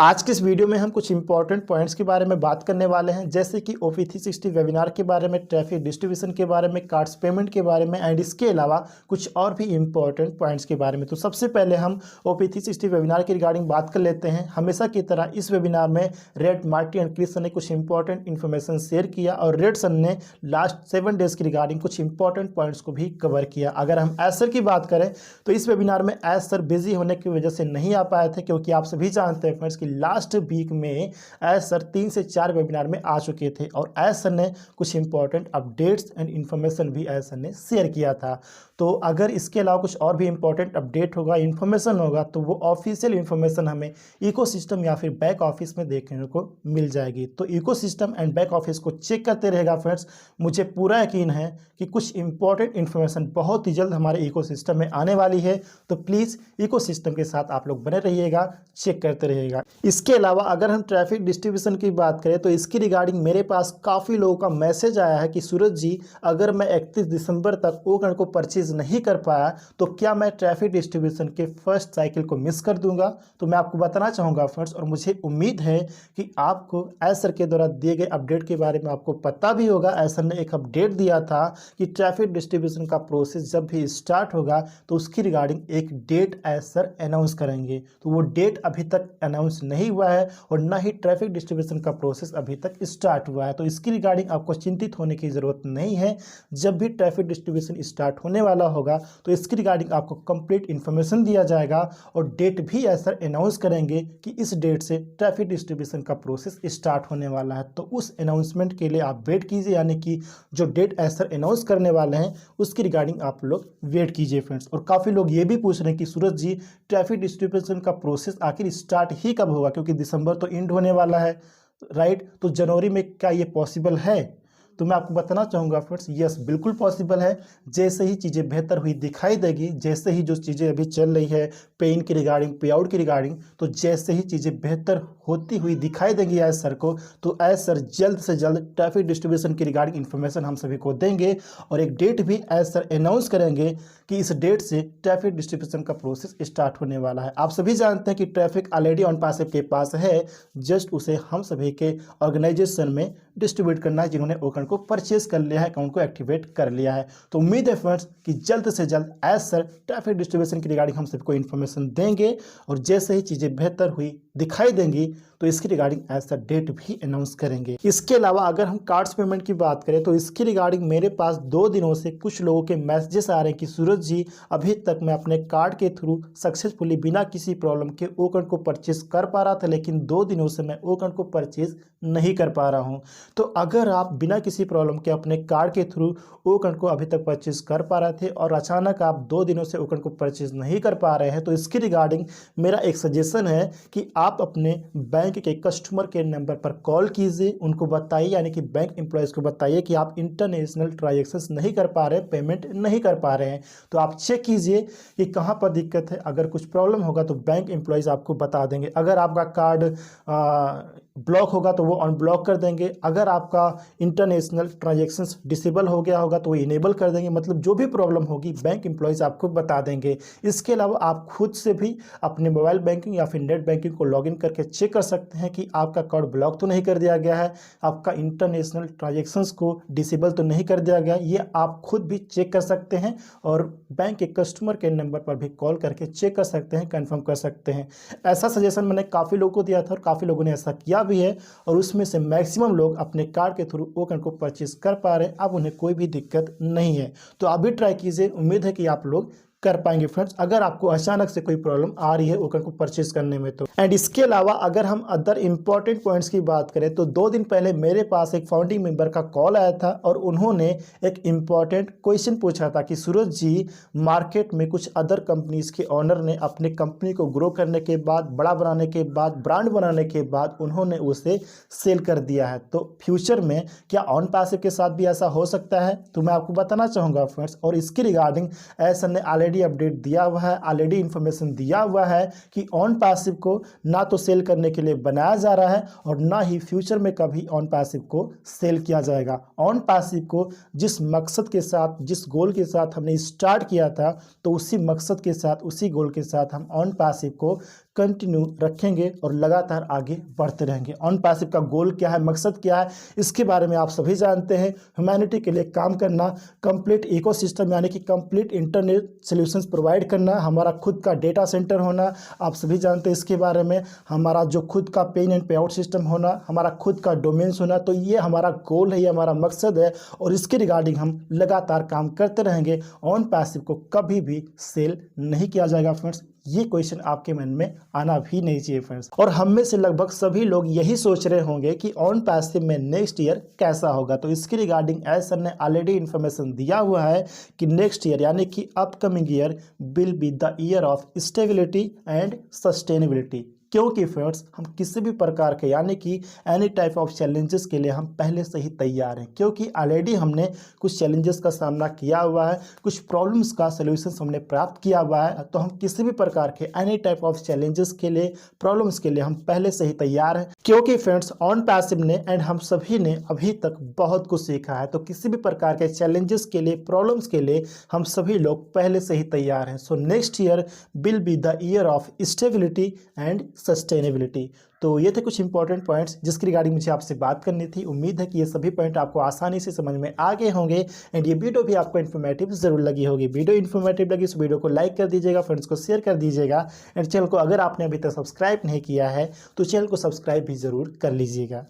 आज के इस वीडियो में हम कुछ इंपॉर्टेंट पॉइंट्स के बारे में बात करने वाले हैं, जैसे कि OP360 वेबिनार के बारे में, ट्रैफिक डिस्ट्रीब्यूशन के बारे में, कार्ड्स पेमेंट के बारे में एंड इसके अलावा कुछ और भी इंपॉर्टेंट पॉइंट्स के बारे में। तो सबसे पहले हम OP360 वेबिनार के रिगार्डिंग बात कर लेते हैं। हमेशा की तरह इस वेबिनार में Red, Marty and Chris sir ने कुछ इंपॉर्टेंट इन्फॉर्मेशन शेयर किया और रेड सर ने लास्ट 7 डेज की रिगार्डिंग कुछ इंपॉर्टेंट पॉइंट्स को भी कवर किया। अगर हम एस सर की बात करें तो इस वेबिनार में एस सर बिजी होने की वजह से नहीं आ पाए थे, क्योंकि आप सभी जानते हैं फ्रेंड्स कि लास्ट वीक में एस सर 3 से 4 वेबिनार में आ चुके थे और एस सर ने कुछ इंपॉर्टेंट अपडेट्स एंड इन्फॉर्मेशन भी एस सर ने शेयर किया था। तो अगर इसके अलावा कुछ और भी इंपॉर्टेंट अपडेट होगा, इन्फॉर्मेशन होगा, तो वो ऑफिशियल इन्फॉर्मेशन हमें इकोसिस्टम या फिर बैक ऑफिस में देखने को मिल जाएगी। तो इकोसिस्टम एंड बैक ऑफिस को चेक करते रहेगा फ्रेंड्स। मुझे पूरा यकीन है कि कुछ इंपॉर्टेंट इन्फॉर्मेशन बहुत ही जल्द हमारे इकोसिस्टम में आने वाली है। तो प्लीज़ इकोसिस्टम के साथ आप लोग बने रहिएगा, चेक करते रहिएगा। इसके अलावा अगर हम ट्रैफिक डिस्ट्रीब्यूशन की बात करें तो इसकी रिगार्डिंग मेरे पास काफ़ी लोगों का मैसेज आया है कि सूरज जी, अगर मैं 31 दिसंबर तक ओकन को परचेज नहीं कर पाया तो क्या मैं ट्रैफिक डिस्ट्रीब्यूशन के फर्स्ट साइकिल को मिस कर दूंगा। तो मैं आपको बताना चाहूँगा फ्रेंड्स, और मुझे उम्मीद है कि आपको एस सर के द्वारा दिए गए अपडेट के बारे में आपको पता भी होगा। एस सर ने एक अपडेट दिया था कि ट्रैफिक डिस्ट्रीब्यूशन का प्रोसेस जब भी स्टार्ट होगा तो उसकी रिगार्डिंग एक डेट एस सर अनाउंस करेंगे। तो वो डेट अभी तक अनाउंस नहीं हुआ है और ना ही ट्रैफिक डिस्ट्रीब्यूशन का प्रोसेस अभी तक स्टार्ट हुआ है। तो इसकी रिगार्डिंग आपको चिंतित होने की ज़रूरत नहीं है। जब भी ट्रैफिक डिस्ट्रीब्यूशन स्टार्ट होने वाला होगा तो इसकी रिगार्डिंग आपको कंप्लीट इन्फॉर्मेशन दिया जाएगा और डेट भी ऐसा अनाउंस करेंगे कि इस डेट से ट्रैफिक डिस्ट्रीब्यूशन का प्रोसेस स्टार्ट होने वाला है। तो उस अनाउंसमेंट के लिए आप वेट कीजिए, यानी कि जो डेट ऐसा अनाउंस करने वाले हैं उसकी रिगार्डिंग आप लोग वेट कीजिए फ्रेंड्स। और काफ़ी लोग ये भी पूछ रहे हैं कि सूरज जी, ट्रैफिक डिस्ट्रीब्यूशन का प्रोसेस आखिर स्टार्ट ही कब होगा, क्योंकि दिसंबर तो एंड होने वाला है, राइट। तो जनवरी में क्या ये पॉसिबल है? तो मैं आपको बताना चाहूँगा फ्रेंड्स, यस बिल्कुल पॉसिबल है। जैसे ही चीज़ें बेहतर हुई दिखाई देगी, जैसे ही जो चीज़ें अभी चल रही है पे इन की रिगार्डिंग, पे आउट की रिगार्डिंग, तो जैसे ही चीज़ें बेहतर होती हुई दिखाई देंगी एस सर को, तो एस सर जल्द से जल्द ट्रैफिक डिस्ट्रीब्यूशन की रिगार्डिंग इन्फॉर्मेशन हम सभी को देंगे और एक डेट भी एस सर अनाउंस करेंगे कि इस डेट से ट्रैफिक डिस्ट्रीब्यूशन का प्रोसेस स्टार्ट होने वाला है। आप सभी जानते हैं कि ट्रैफिक ऑलरेडी ऑन पासिव के पास है, जस्ट उसे हम सभी के ऑर्गेनाइजेशन में डिस्ट्रीब्यूट करना है जिन्होंने ओकन को परचेज कर लिया है, अकाउंट को एक्टिवेट कर लिया है। तो उम्मीद है फ्रेंड्स कि जल्द से जल्द एस सर ट्रैफिक डिस्ट्रीब्यूशन की रिगार्डिंग हम सबको इन्फॉर्मेशन देंगे और जैसे ही चीज़ें बेहतर हुई दिखाई देंगी तो इसकी रिगार्डिंग एज सर डेट भी अनाउंस करेंगे। इसके अलावा अगर हम कार्ड्स पेमेंट की बात करें तो इसकी रिगार्डिंग मेरे पास 2 दिनों से कुछ लोगों के मैसेजेस आ रहे हैं कि सूरज जी, अभी तक मैं अपने कार्ड के थ्रू सक्सेसफुली बिना किसी प्रॉब्लम के ओकन को परचेज कर पा रहा था, लेकिन 2 दिनों से मैं ओकन को परचेज नहीं कर पा रहा हूँ। तो अगर आप बिना किसी प्रॉब्लम के अपने कार्ड के थ्रू ओकन को अभी तक परचेज कर पा रहे थे और अचानक आप 2 दिनों से ओकन को परचेज नहीं कर पा रहे हैं, तो इसकी रिगार्डिंग मेरा एक सजेशन है कि आप अपने बैंक के कस्टमर केयर नंबर पर कॉल कीजिए, उनको बताइए, यानी कि बैंक एम्प्लॉयज़ को बताइए कि आप इंटरनेशनल ट्रांजैक्शंस नहीं कर पा रहे, पेमेंट नहीं कर पा रहे हैं। तो आप चेक कीजिए कि कहाँ पर दिक्कत है। अगर कुछ प्रॉब्लम होगा तो बैंक एम्प्लॉयज़ आपको बता देंगे। अगर आपका कार्ड ब्लॉक होगा तो वो अनब्लॉक कर देंगे। अगर आपका इंटरनेशनल ट्रांजैक्शंस डिसेबल हो गया होगा तो वो इनेबल कर देंगे। मतलब जो भी प्रॉब्लम होगी बैंक एम्प्लॉयज़ आपको बता देंगे। इसके अलावा आप खुद से भी अपने मोबाइल बैंकिंग या फिर नेट बैंकिंग को लॉगिन करके चेक कर सकते हैं कि आपका कार्ड ब्लॉक तो नहीं कर दिया गया है, आपका इंटरनेशनल ट्रांजैक्शंस को डिसेबल तो नहीं कर दिया गया। ये आप खुद भी चेक कर सकते हैं और बैंक के कस्टमर केयर नंबर पर भी कॉल करके चेक कर सकते हैं, कंफर्म कर सकते हैं। ऐसा सजेशन मैंने काफ़ी लोगों को दिया था और काफ़ी लोगों ने ऐसा किया भी है और उसमें से मैक्सिमम लोग अपने कार्ड के थ्रू ओकन को परचेज कर पा रहे हैं। अब उन्हें कोई भी दिक्कत नहीं है। तो आप भी ट्राई कीजिए, उम्मीद है कि आप लोग कर पाएंगे फ्रेंड्स, अगर आपको अचानक से कोई प्रॉब्लम आ रही है ओकन को परचेज करने में तो। एंड इसके अलावा अगर हम अदर इंपॉर्टेंट पॉइंट्स की बात करें तो 2 दिन पहले मेरे पास एक फाउंडिंग मेंबर का कॉल आया था और उन्होंने एक इंपॉर्टेंट क्वेश्चन पूछा था कि सूरज जी, मार्केट में कुछ अदर कंपनीज के ऑनर ने अपने कंपनी को ग्रो करने के बाद, बड़ा बनाने के बाद, ब्रांड बनाने के बाद उन्होंने उसे सेल कर दिया है, तो फ्यूचर में क्या ऑन पैसिव के साथ भी ऐसा हो सकता है? तो मैं आपको बताना चाहूँगा फ्रेंड्स, और इसकी रिगार्डिंग एस ने ऑलरेडी अपडेट दिया हुआ है, ऑलरेडी इन्फॉर्मेशन दिया हुआ है कि ऑन पैसिव को ना तो सेल करने के लिए बनाया जा रहा है और ना ही फ्यूचर में कभी ऑन पैसिव को सेल किया जाएगा। ऑन पैसिव को जिस मकसद के साथ, जिस गोल के साथ हमने स्टार्ट किया था, तो उसी मकसद के साथ, उसी गोल के साथ हम ऑन पैसिव को कंटिन्यू रखेंगे और लगातार आगे बढ़ते रहेंगे। ऑन पैसिव का गोल क्या है, मकसद क्या है, इसके बारे में आप सभी जानते हैं। ह्यूमैनिटी के लिए काम करना, कंप्लीट इकोसिस्टम यानी कि कंप्लीट इंटरनेट सॉल्यूशंस प्रोवाइड करना, हमारा खुद का डेटा सेंटर होना, आप सभी जानते हैं इसके बारे में। हमारा जो खुद का पेन एंड पे आउट सिस्टम होना, हमारा खुद का डोमेन्स होना, तो ये हमारा गोल है, ये हमारा मकसद है और इसके रिगार्डिंग हम लगातार काम करते रहेंगे। ऑन पैसिव को कभी भी सेल नहीं किया जाएगा फ्रेंड्स, ये क्वेश्चन आपके मन में आना भी नहीं चाहिए फ्रेंड्स। और हम में से लगभग सभी लोग यही सोच रहे होंगे कि ऑन पैसिव में नेक्स्ट ईयर कैसा होगा। तो इसके रिगार्डिंग एस सर ने ऑलरेडी इन्फॉर्मेशन दिया हुआ है कि नेक्स्ट ईयर यानी कि upcoming year will be the year of stability and sustainability. क्योंकि फ्रेंड्स हम किसी भी प्रकार के यानी कि एनी टाइप ऑफ चैलेंजेस के लिए हम पहले से ही तैयार हैं, क्योंकि ऑलरेडी हमने कुछ चैलेंजेस का सामना किया हुआ है, कुछ प्रॉब्लम्स का सॉल्यूशंस हमने प्राप्त किया हुआ है। तो हम किसी भी प्रकार के एनी टाइप ऑफ चैलेंजेस के लिए, प्रॉब्लम्स के लिए हम पहले से ही तैयार हैं। क्योंकि फ्रेंड्स ऑन पैसिव ने एंड हम सभी ने अभी तक बहुत कुछ सीखा है, तो किसी भी प्रकार के चैलेंजेस के लिए, प्रॉब्लम्स के लिए हम सभी लोग पहले से ही तैयार हैं। So next year will be the year of stability and sustainability. तो ये थे कुछ इंपॉर्टेंट पॉइंट्स जिसकी रिगार्डिंग मुझे आपसे बात करनी थी। उम्मीद है कि ये सभी पॉइंट आपको आसानी से समझ में आ गए होंगे एंड ये वीडियो भी आपको इन्फॉर्मेटिव जरूर लगी होगी। वीडियो इन्फॉर्मेटिव लगी इस वीडियो को लाइक कर दीजिएगा, फ्रेंड्स को शेयर कर दीजिएगा एंड चैनल को अगर आपने अभी तक सब्सक्राइब नहीं किया है तो चैनल को सब्सक्राइब भी जरूर कर लीजिएगा।